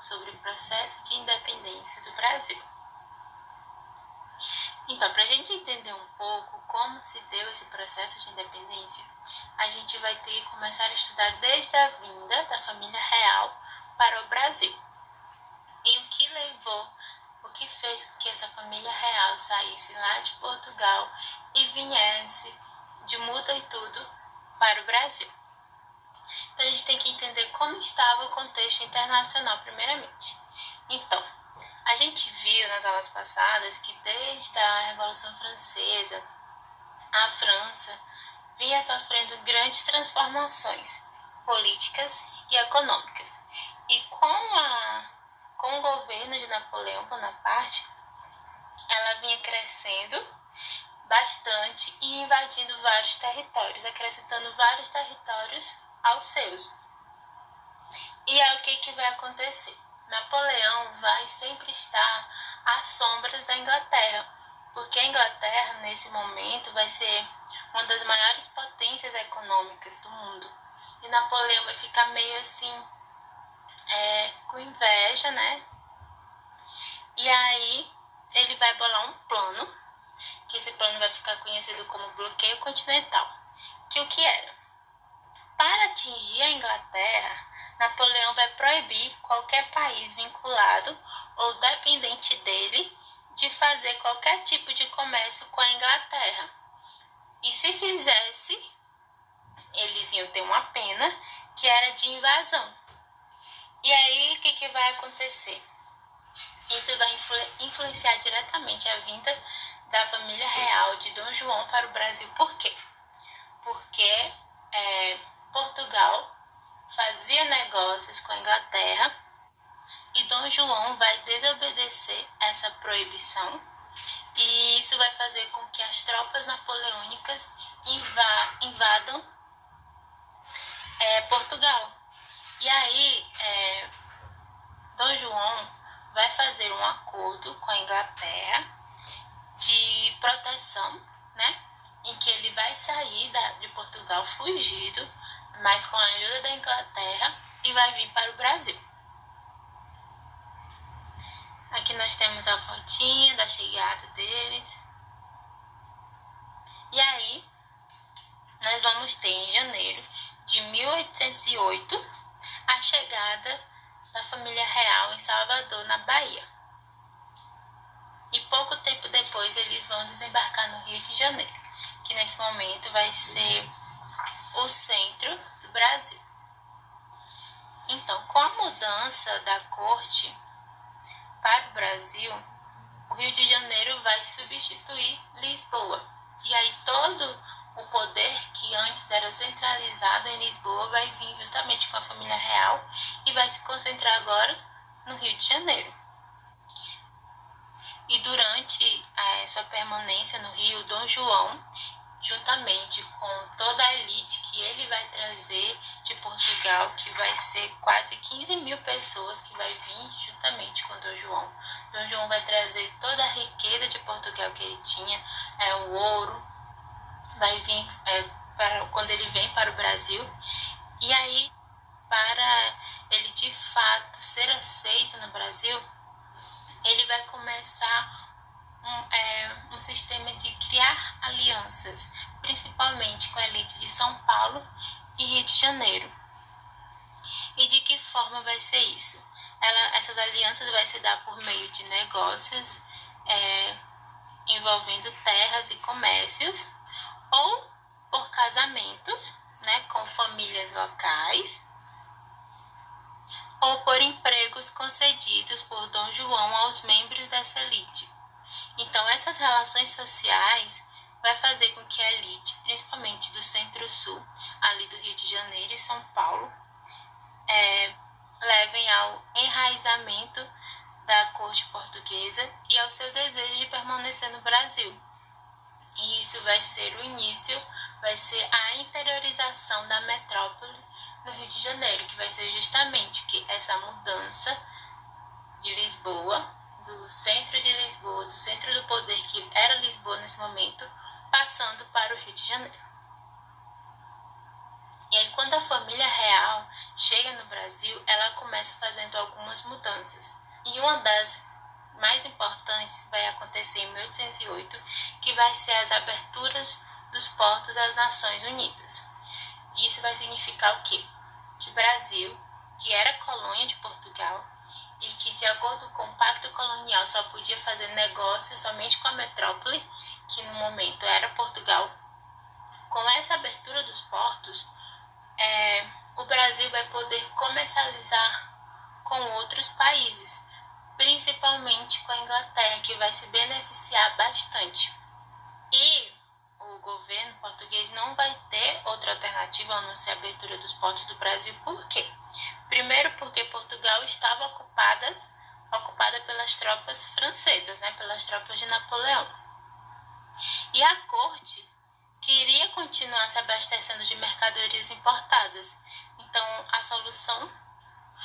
sobre o processo de independência do Brasil. Então, para a gente entender um pouco como se deu esse processo de independência, a gente vai ter que começar a estudar desde a vinda da família real para o Brasil. E o que fez com que essa família real saísse lá de Portugal e viesse de muda e tudo para o Brasil. Então, a gente tem que entender como estava o contexto internacional primeiramente. Então, a gente viu nas aulas passadas que desde a Revolução Francesa, a França vinha sofrendo grandes transformações políticas e econômicas. E com o governo de Napoleão Bonaparte, ela vinha crescendo bastante e invadindo vários territórios, acrescentando vários territórios aos seus. E aí o que vai acontecer? Napoleão vai sempre estar às sombras da Inglaterra, porque a Inglaterra, nesse momento, vai ser uma das maiores potências econômicas do mundo. E Napoleão vai ficar meio assim, com inveja, né? E aí ele vai bolar um plano, que esse plano vai ficar conhecido como bloqueio continental. Que o que era? Para atingir a Inglaterra, Napoleão vai proibir qualquer país vinculado ou dependente dele de fazer qualquer tipo de comércio com a Inglaterra. E se fizesse, eles iam ter uma pena que era de invasão. E aí, o que vai acontecer? Isso vai influenciar diretamente a vinda da família real de Dom João para o Brasil. Por quê? Porque Portugal fazia negócios com a Inglaterra e Dom João vai desobedecer essa proibição, e isso vai fazer com que as tropas napoleônicas invadam Portugal. E aí Dom João vai fazer um acordo com a Inglaterra de proteção, né, em que ele vai sair de Portugal fugido, mas com a ajuda da Inglaterra, e vai vir para o Brasil. Aqui nós temos a fotinha da chegada deles. E aí, nós vamos ter em janeiro de 1808 a chegada da família real em Salvador, na Bahia. E pouco tempo depois eles vão desembarcar no Rio de Janeiro, que nesse momento vai ser o centro do Brasil. Então, com a mudança da corte para o Brasil, o Rio de Janeiro vai substituir Lisboa. E aí todo o poder que antes era centralizado em Lisboa vai vir juntamente com a família real e vai se concentrar agora no Rio de Janeiro. E durante a sua permanência no Rio, Dom João, juntamente com toda a elite que ele vai trazer de Portugal, que vai ser quase 15 mil pessoas que vai vir juntamente com Dom João. Dom João vai trazer toda a riqueza de Portugal que ele tinha, o ouro, vai vir quando ele vem para o Brasil. E aí, para ele de fato ser aceito no Brasil, ele vai começar um sistema de criar alianças, principalmente com a elite de São Paulo e Rio de Janeiro. E de que forma vai ser isso? Essas alianças vai se dar por meio de negócios envolvendo terras e comércios, ou por casamentos, né, com famílias locais, ou por empregos concedidos por Dom João aos membros dessa elite. Então, essas relações sociais vai fazer com que a elite, principalmente do Centro-Sul, ali do Rio de Janeiro e São Paulo, levem ao enraizamento da corte portuguesa e ao seu desejo de permanecer no Brasil. E isso vai ser o início, vai ser a interiorização da metrópole no Rio de Janeiro, que vai ser justamente essa mudança de Lisboa, do centro de Lisboa, do centro do poder que era Lisboa nesse momento, passando para o Rio de Janeiro. E aí, quando a família real chega no Brasil, ela começa fazendo algumas mudanças. E uma das mais importantes vai acontecer em 1808, que vai ser as aberturas dos portos às Nações Unidas. Isso vai significar o quê? Que o Brasil, que era colônia de Portugal, e que, de acordo com o Pacto Colonial, só podia fazer negócio somente com a metrópole, que no momento era Portugal. Com essa abertura dos portos, o Brasil vai poder comercializar com outros países, principalmente com a Inglaterra, que vai se beneficiar bastante. E o governo português não vai ter outra alternativa a não ser a abertura dos portos do Brasil. Por quê? Primeiro, porque Portugal estava ocupada pelas tropas francesas, pelas tropas de Napoleão. E a corte queria continuar se abastecendo de mercadorias importadas. Então, a solução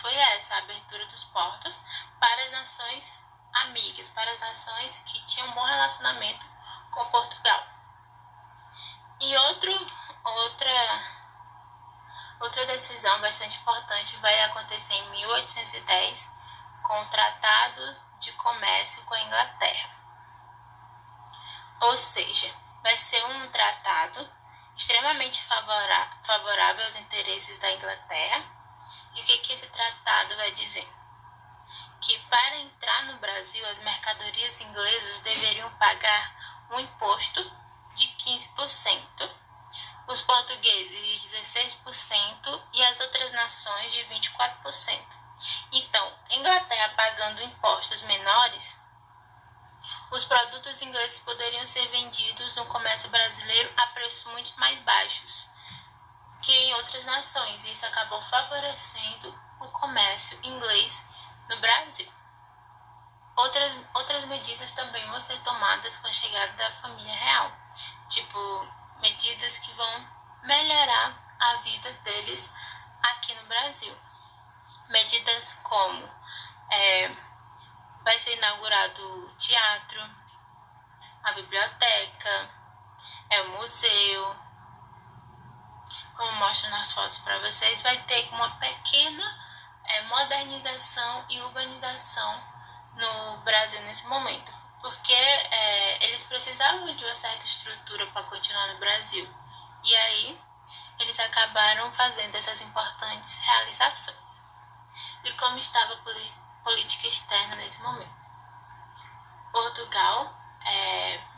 foi essa, a abertura dos portos para as nações amigas, para as nações que tinham um bom relacionamento com Portugal. E outra decisão bastante importante vai acontecer em 1810, com o Tratado de Comércio com a Inglaterra. Ou seja, vai ser um tratado extremamente favorável aos interesses da Inglaterra. E o que esse tratado vai dizer? Que para entrar no Brasil, as mercadorias inglesas deveriam pagar um imposto de 15%, os portugueses de 16% e as outras nações de 24%. Então, a Inglaterra pagando impostos menores, os produtos ingleses poderiam ser vendidos no comércio brasileiro a preços muito mais baixos que em outras nações, e isso acabou favorecendo o comércio inglês no Brasil. Outras medidas também vão ser tomadas com a chegada da família real, tipo medidas que vão melhorar a vida deles aqui no Brasil. Medidas como vai ser inaugurado o teatro, a biblioteca, o museu. Como mostro nas fotos para vocês, vai ter uma pequena modernização e urbanização no Brasil nesse momento, porque eles precisavam de uma certa estrutura para continuar no Brasil, e aí eles acabaram fazendo essas importantes realizações. E como estava a política externa nesse momento? Portugal,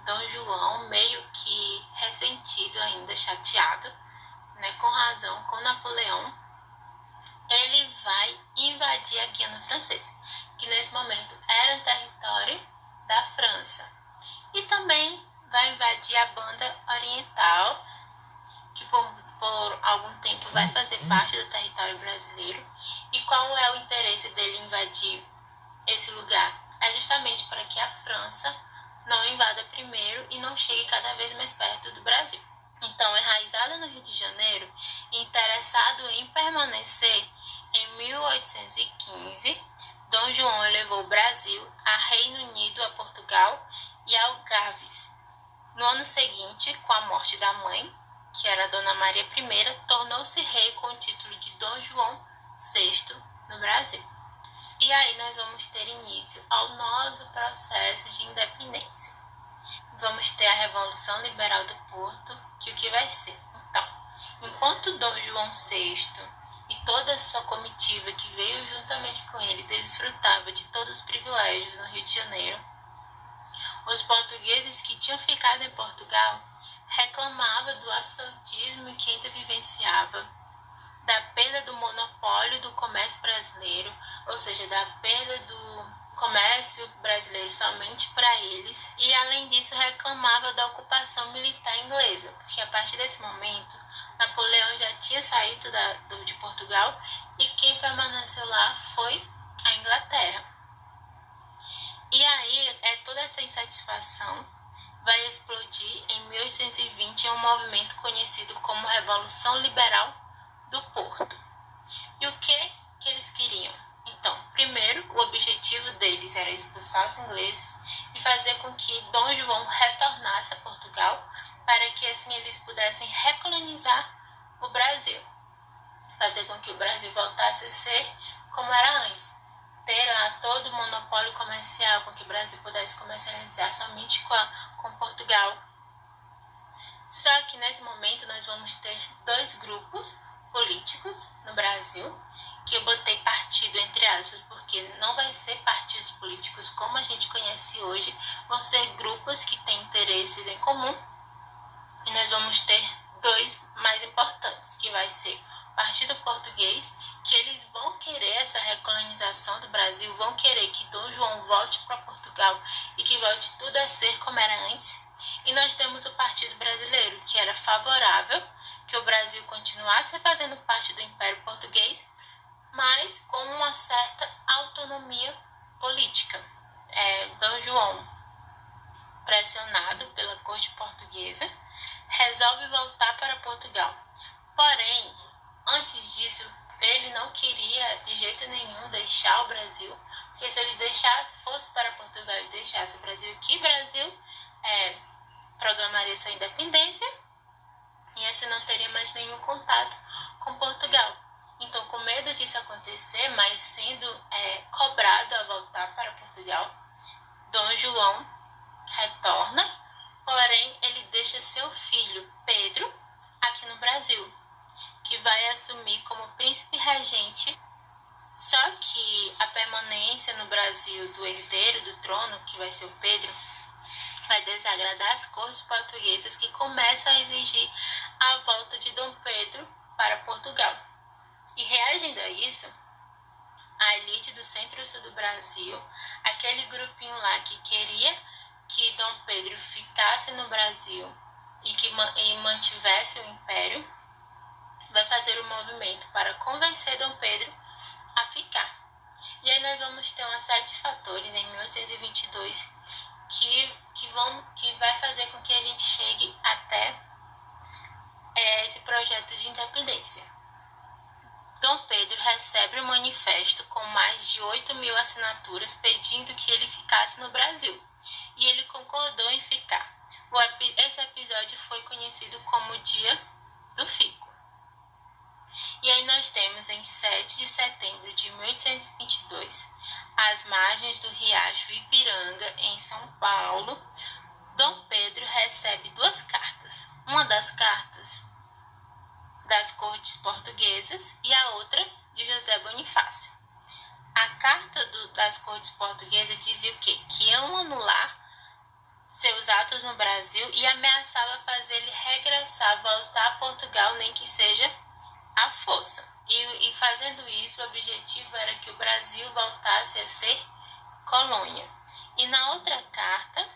Dom João, meio que ressentido ainda, chateado, com razão, com Napoleão, ele vai invadir a Guiana Francesa, que nesse momento era um território da França. E também vai invadir a Banda Oriental, que por algum tempo vai fazer parte do território brasileiro. E qual é o interesse dele em invadir esse lugar? É justamente para que a França não invada primeiro e não chegue cada vez mais perto do Brasil. Então, enraizado no Rio de Janeiro, interessado em permanecer, em 1815, Dom João levou o Brasil a Reino Unido, a Portugal e a Algarves. No ano seguinte, com a morte da mãe, que era Dona Maria I, tornou-se rei com o título de Dom João VI no Brasil. E aí nós vamos ter início ao novo processo de independência. Vamos ter a Revolução Liberal do Porto, que o que vai ser? Então, enquanto Dom João VI e toda a sua comitiva que veio juntamente com ele desfrutava de todos os privilégios no Rio de Janeiro, os portugueses que tinham ficado em Portugal reclamavam do absolutismo que ainda vivenciava, da perda do monopólio do comércio brasileiro, ou seja, da perda do comércio brasileiro somente para eles, e além disso reclamava da ocupação militar inglesa, porque a partir desse momento Napoleão já tinha saído de Portugal e quem permaneceu lá foi a Inglaterra. E aí toda essa insatisfação vai explodir em 1820 em um movimento conhecido como Revolução Liberal do Porto. E o que eles queriam? Então, primeiro, o objetivo deles era expulsar os ingleses e fazer com que Dom João retornasse a Portugal para que assim eles pudessem recolonizar o Brasil. fazer com que o Brasil voltasse a ser como era antes. Ter lá todo o monopólio comercial, com que o Brasil pudesse comercializar somente com Portugal. Só que nesse momento nós vamos ter dois grupos políticos no Brasil, que eu botei partido entre aspas, porque não vai ser partidos políticos como a gente conhece hoje, vão ser grupos que têm interesses em comum, e nós vamos ter dois mais importantes, que vai ser o Partido Português, que eles vão querer essa recolonização do Brasil, vão querer que Dom João volte para Portugal e que volte tudo a ser como era antes. E nós temos o Partido Brasileiro, que era favorável que o Brasil continuasse fazendo parte do Império Português, mas com uma certa autonomia política. Dom João, pressionado pela corte portuguesa, resolve voltar para Portugal. Porém, antes disso, ele não queria de jeito nenhum deixar o Brasil, porque se ele fosse para Portugal e deixasse o Brasil aqui, o Brasil programaria sua independência e assim não teria mais nenhum contato com Portugal. Então, com medo disso acontecer, mas sendo cobrado a voltar para Portugal, Dom João retorna, porém ele deixa seu filho Pedro aqui no Brasil, que vai assumir como príncipe regente. Só que a permanência no Brasil do herdeiro do trono, que vai ser o Pedro, vai desagradar as cortes portuguesas, que começam a exigir a volta de Dom Pedro para Portugal. E reagindo a isso, a elite do centro e sul do Brasil, aquele grupinho lá que queria que Dom Pedro ficasse no Brasil e mantivesse o império, vai fazer um movimento para convencer Dom Pedro a ficar. E aí nós vamos ter uma série de fatores em 1822 que vai fazer com que a gente chegue até esse projeto de independência. Dom Pedro recebe um manifesto com mais de 8.000 assinaturas pedindo que ele ficasse no Brasil. E ele concordou em ficar. Esse episódio foi conhecido como Dia do Fico. E aí nós temos em 7 de setembro de 1822, às margens do riacho Ipiranga, em São Paulo, Dom Pedro recebe duas cartas. Uma das cartas das cortes portuguesas e a outra de José Bonifácio. A carta das cortes portuguesas dizia o quê? Que iam anular seus atos no Brasil e ameaçava fazer ele regressar, voltar a Portugal, nem que seja à força. E fazendo isso, o objetivo era que o Brasil voltasse a ser colônia. E na outra carta,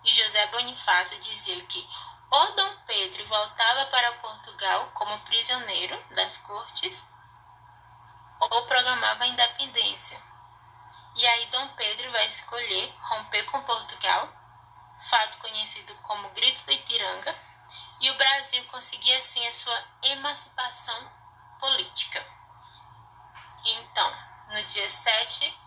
de José Bonifácio dizia que ou Dom Pedro voltava para Portugal como prisioneiro das cortes, ou programava a independência. E aí Dom Pedro vai escolher romper com Portugal, fato conhecido como Grito do Ipiranga, e o Brasil conseguia assim a sua emancipação política. Então, no dia 7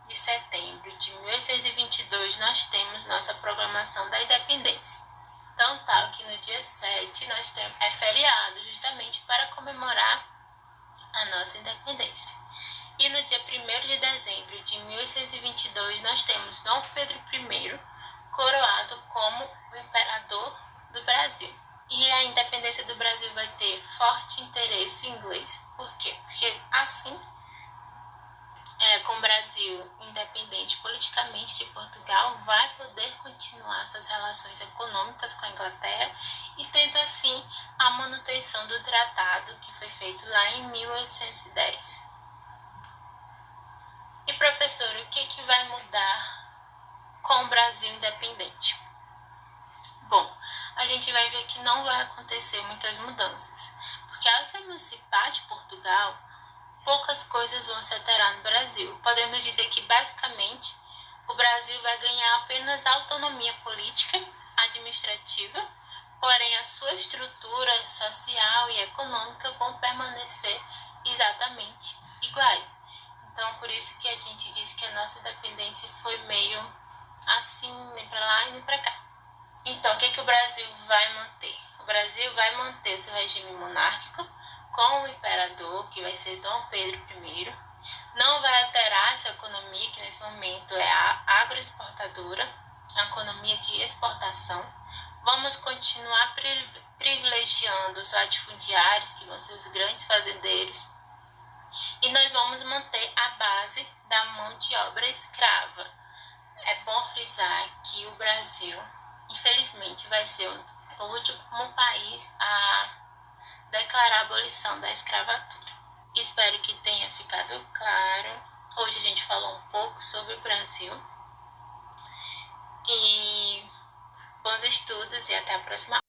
de setembro de 1822, nós temos nossa proclamação da independência. Então, tal que no dia 7 nós temos feriado justamente para comemorar a nossa independência. E no dia 1º de dezembro de 1822 nós temos Dom Pedro I coroado como o imperador do Brasil. E a independência do Brasil vai ter forte interesse inglês. Por quê? Porque assim, com o Brasil independente politicamente de Portugal, vai poder continuar suas relações econômicas com a Inglaterra e tendo assim a manutenção do tratado que foi feito lá em 1810. E professor, o que vai mudar com o Brasil independente? Bom, a gente vai ver que não vai acontecer muitas mudanças, porque ao se emancipar de Portugal, poucas coisas vão se alterar no Brasil. Podemos dizer que, basicamente, o Brasil vai ganhar apenas autonomia política, administrativa, porém a sua estrutura social e econômica vão permanecer exatamente iguais. Então, por isso que a gente diz que a nossa independência foi meio assim, nem para lá e nem para cá. Então, o que o Brasil vai manter? O Brasil vai manter seu regime monárquico, com o imperador, que vai ser Dom Pedro I. Não vai alterar a sua economia, que nesse momento é a agroexportadora, a economia de exportação. Vamos continuar privilegiando os latifundiários, que vão ser os grandes fazendeiros, e nós vamos manter a base da mão de obra escrava. É bom frisar que o Brasil, infelizmente, vai ser o último país a declarar a abolição da escravatura. Espero que tenha ficado claro. Hoje a gente falou um pouco sobre o Brasil. E bons estudos e até a próxima